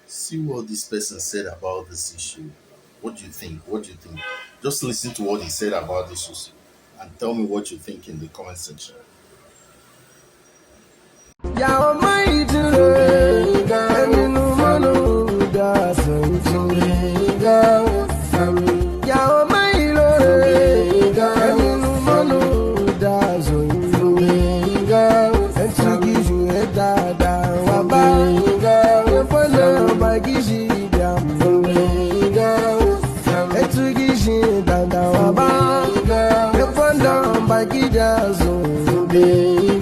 See what this person said about this issue. What do you think? What do you think? Just listen to what he said about this issue and tell me what you think in the comment section.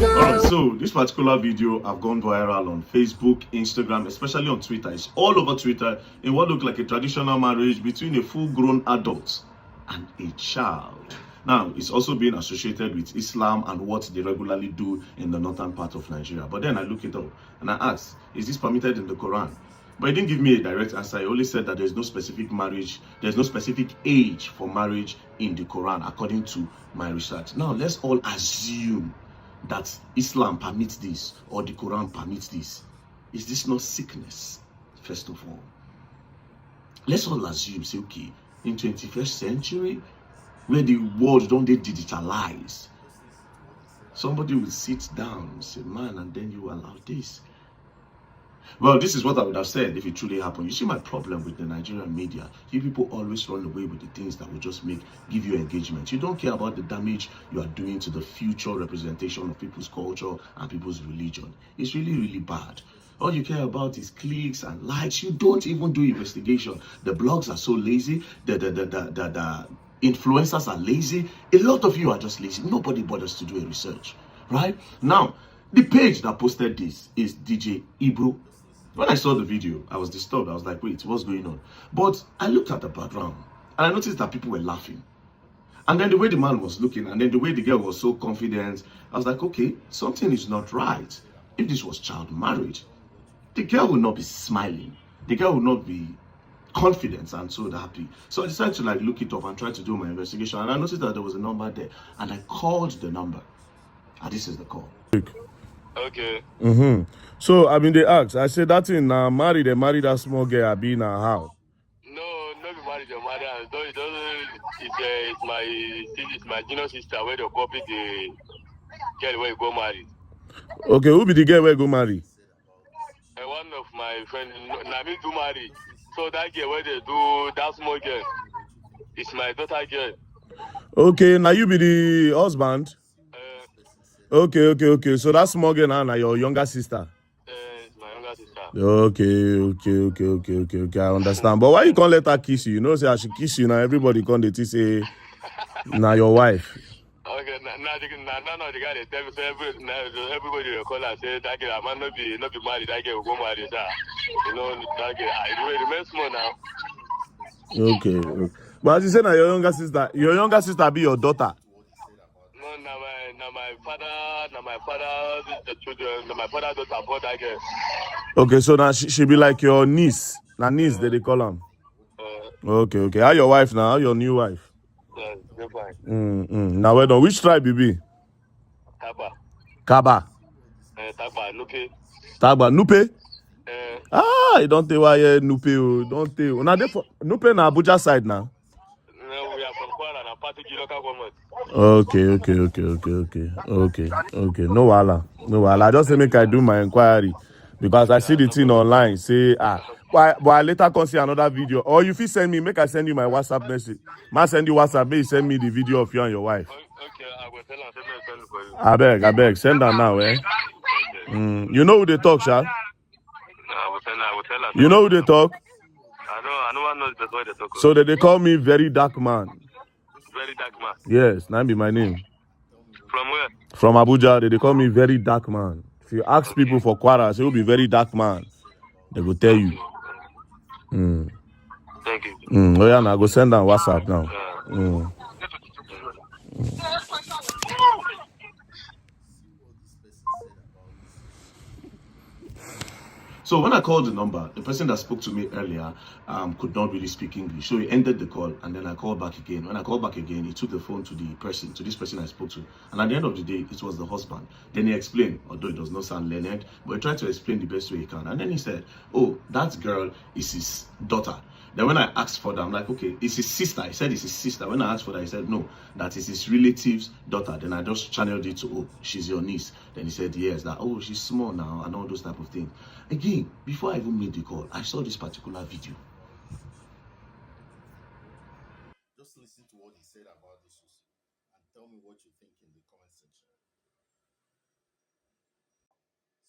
Alright, so this particular video have gone viral on Facebook, Instagram, especially on Twitter. It's all over Twitter in what looked like a traditional marriage between a full-grown adult and a child. Now, it's also being associated with Islam and what they regularly do in the northern part of Nigeria. But then I look it up and I asked, is this permitted in the Quran? But he didn't give me a direct answer. He only said that there's no specific marriage, there's no specific age for marriage in the Quran, according to my research. Now, let's all assume that Islam permits this or the Quran permits this. Is this not sickness, first of all? Let's all assume, say, okay, in 21st century, where the world don't they digitalize, somebody will sit down and say, man, and then you allow this. Well, this is what I would have said if it truly happened. You see my problem with the Nigerian media. You people always run away with the things that will just give you engagement. You don't care about the damage you are doing to the future representation of people's culture and people's religion. It's really, really bad. All you care about is clicks and likes. You don't even do investigation. The blogs are so lazy. The influencers are lazy. A lot of you are just lazy. Nobody bothers to do a research, right? Now, the page that posted this is DJ Ibro. When I saw the video, I was disturbed. I was like, wait, what's going on? But I looked at the background and I noticed that people were laughing. And then the way the man was looking and then the way the girl was so confident, I was like, okay, something is not right. If this was child marriage, the girl would not be smiling. The girl would not be confident and so happy. So I decided to look it up and try to do my investigation. And I noticed that there was a number there. And I called the number. And this is the call. Okay. So I mean, they asked. I said that thing now married. They married that small girl. I be now how? No, not be married. Your mother. It's my junior sister where they copy the girl where you go marry. Okay, who be the girl where go marry? One of my friends, Nami do marry. So that girl where they do that small girl, it's my daughter girl. Okay, now you be the husband. Okay. So that small girl now your younger sister. It's my younger sister. Okay. I understand. But why you can't let her kiss you? You know, say I should kiss you now. Everybody can't they say, now your wife. Okay, now the guy they tell me say everybody will call and say that girl I might not be married. That girl will go marry that. You know that girl. I remain small now. Okay. But as you say now your younger sister be your daughter. No, my father, the children, my father daughter bought that girl. Okay, so now she be like your niece. Now niece, they call them. Okay. How your wife now? How your new wife? They're fine. Now wait on which tribe you be? Kaba. Tagba, Nupe. Tagba, Nupe? You don't tell why Nupe. Don't tell. Now Nupe na Abuja side now. No, we are from Kwara and Party local government. Okay. No wahala. I just say make I do my inquiry because I see the thing online. Say but I later can see another video. Or you fit send me, make I send you my WhatsApp message. I send you WhatsApp, make you send me the video of you and your wife. Okay, I will tell her for you. I beg, send her now, eh? You know who they talk, Sha? I will tell her. You know who they talk? I know one knows the way they talk. So they call me very dark man. Very dark man. Yes, that be my name. From where? From Abuja, they call me very dark man. If you ask people for Kwara, say who be very dark man, they will tell you. Thank you. Oh yeah, now go send them WhatsApp now. So when I called the number, the person that spoke to me earlier could not really speak English. So he ended the call, and then I called back again. When I called back again, he took the phone to this person I spoke to. And at the end of the day, it was the husband. Then he explained, although it does not sound learned, but he tried to explain the best way he can. And then he said, oh, that girl is his daughter. Then when I asked for that, I'm like, okay, it's his sister. He said it's his sister. When I asked for that, he said, no, that is his relative's daughter. Then I just channeled it to, oh, she's your niece. Then he said, yes, that, oh, she's small now, and all those type of things. Again, before I even made the call, I saw this particular video. Just listen to what he said about this issue and tell me what you think in the comment section.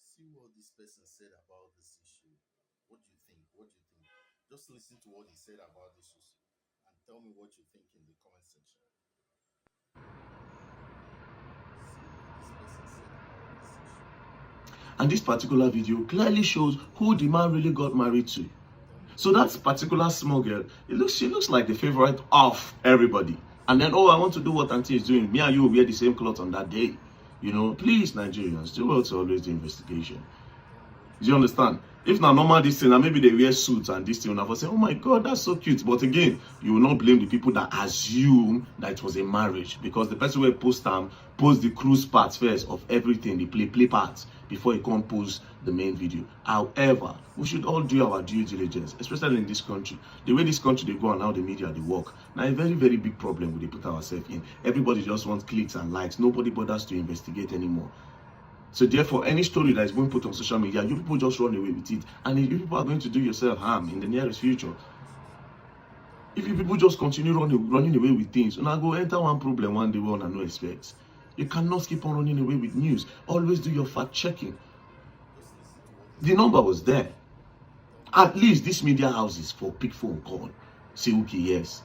See what this person said about this issue. What do you think? What do you think? Just listen to what he said about this issue and tell me what you think in the comment section. See what this person said about this issue. And this particular video clearly shows who the man really got married to. So that particular small girl, she looks like the favorite of everybody. And then, oh, I want to do what Auntie is doing. Me and you will wear the same clothes on that day. You know, please, Nigerians, do also always do investigation. Do you understand? If not normal this thing, and maybe they wear suits and this thing, and I will say, oh my God, that's so cute. But again, you will not blame the people that assume that it was a marriage, because the person will post the cruise parts first of everything, the play parts, before he can't post the main video. However, we should all do our due diligence, especially in this country. The way this country they go and how the media they work. Now a very, very big problem we put ourselves in. Everybody just wants clicks and likes. Nobody bothers to investigate anymore. So therefore, any story that is being put on social media, you people just run away with it. And you people are going to do yourself harm in the nearest future. If you people just continue running away with things, and I go enter one problem one day we no expect. You cannot keep on running away with news. Always do your fact checking. The number was there. At least these media houses for pick phone call. Say, okay, yes.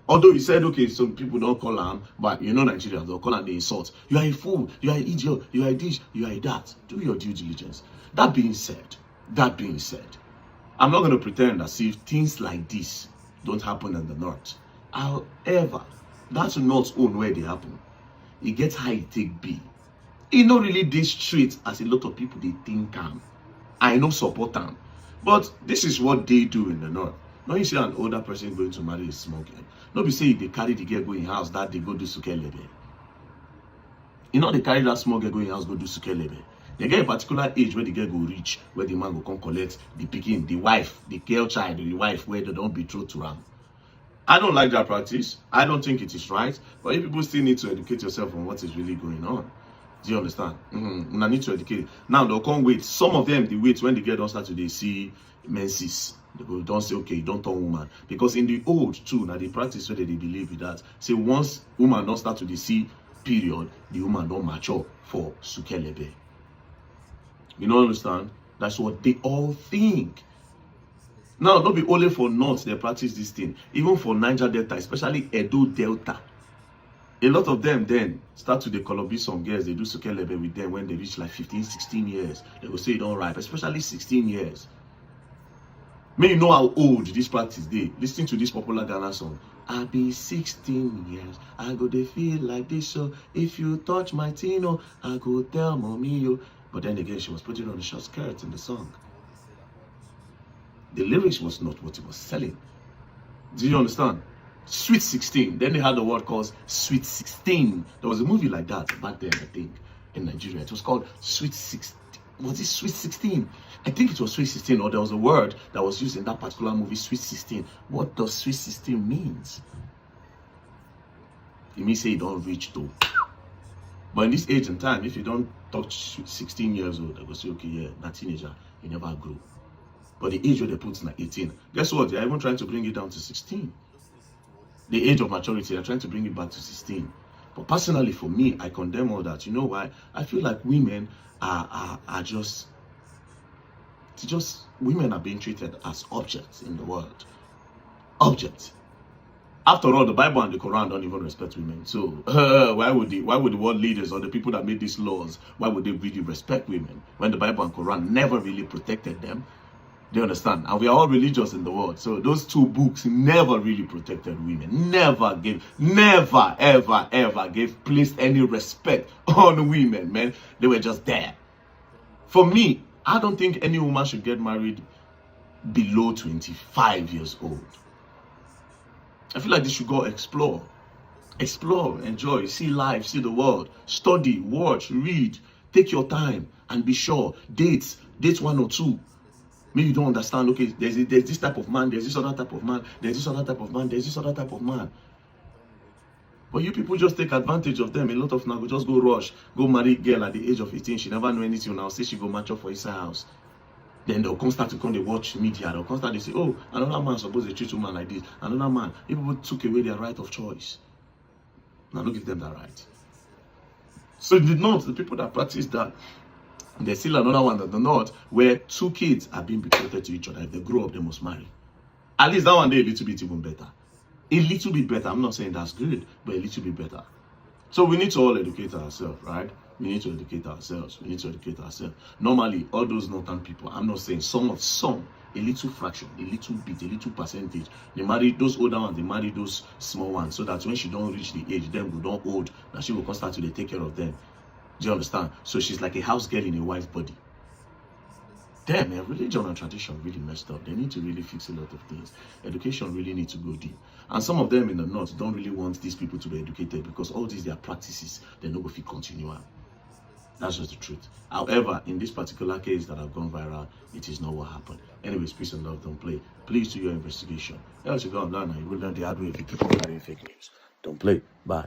Although he said, okay, some people don't call him, but you know Nigerians, they'll call him, they insult. You are a fool, you are an idiot, you are a this, you are a that. Do your due diligence. That being said, I'm not going to pretend as if things like this don't happen in the north. However, that's not own where they happen. It gets how it take be. It not really this straight as a lot of people they think I no support them. But this is what they do in the north. Now you see an older person going to marry a small girl. Not be say they carry the girl go in house that they go do sukelebe. You know they carry that small girl go in house go do sukelebe. They get a particular age where the girl go reach, where the man go come collect the pikin, the wife, the girl child, the wife where they don't betroth to them. I don't like that practice. I don't think it is right. But you people still need to educate yourself on what is really going on. Do you understand? I need to educate. Now they'll come wait. Some of them they wait when the girl don't start to they see menses. They go, don't say okay, don't turn woman. Because in the old too, now the practice where they believe in that. Say once woman don't start to see period, the woman don't mature for sukelebe. You don't understand? That's what they all think. Now, not be only for North they practice this thing. Even for Niger Delta, especially Edo Delta. A lot of them then start to decolor some girls. They do sukelebe with them when they reach like 15, 16 years. They will say it don't ripe, especially 16 years. May you know how old this practice dey. Listening to this popular Ghana song. I be 16 years. I go they feel like this. So if you touch my tino, I go tell mommy yo. But then again, she was putting on a short skirt in the song. The lyrics was not what it was selling. Do you understand? Sweet 16. Then they had the word called Sweet 16. There was a movie like that back then, I think, in Nigeria. It was called Sweet 16. Was it Sweet 16? I think it was Sweet 16, or there was a word that was used in that particular movie, Sweet 16. What does Sweet 16 means? It means say you don't reach though. But in this age and time, if you don't touch 16 years old, they go say, okay, yeah, not teenager, you never grow. But the age where they put is like 18. Guess what? They're even trying to bring it down to 16. The age of maturity, they're trying to bring it back to 16. But personally, for me, I condemn all that. You know why? I feel like women are just women are being treated as objects in the world. Objects. After all, the Bible and the Quran don't even respect women. So why would the world leaders or the people that made these laws, why would they really respect women when the Bible and Quran never really protected them? Do you understand? And we are all religious in the world. So those two books never really protected women. Never, ever placed any respect on women, man. They were just there. For me, I don't think any woman should get married below 25 years old. I feel like they should go explore, enjoy, see life, see the world, study, watch, read, take your time, and be sure. Date one or two. Maybe you don't understand, okay, there's this type of man, there's this other type of man, there's this other type of man, there's this other type of man. But you people just take advantage of them. A lot of now go just go rush, go marry girl at the age of 18. She never know anything now. Say she go match up for his house. Then they'll come start to come, they watch media. They'll come start to say, oh, another man supposed to treat a woman like this. Another man. People took away their right of choice. Now don't give them that right. So the people that practice that, there's still another one that the not, where two kids are being betrothed to each other. If they grow up, they must marry. At least that one day a little bit even better. A little bit better. I'm not saying that's good, but a little bit better. So we need to all educate ourselves, right? We need to educate ourselves. We need to educate ourselves. Normally, all those northern people, I'm not saying some, a little fraction, a little bit, a little percentage. They marry those older ones, they marry those small ones, so that when she don't reach the age, them who don't old, that she will come start to take care of them. Do you understand? So she's like a house girl in a wife's body. Damn, man, religion and tradition really messed up. They need to really fix a lot of things. Education really needs to go deep. And some of them in the north don't really want these people to be educated because all these their practices, they're not going to continue. That's just the truth. However, in this particular case that have gone viral, it is not what happened. Anyways, peace and love, don't play. Please do your investigation. Else you go online and you will learn the hard way if you keep on carrying fake news. Don't play. Bye.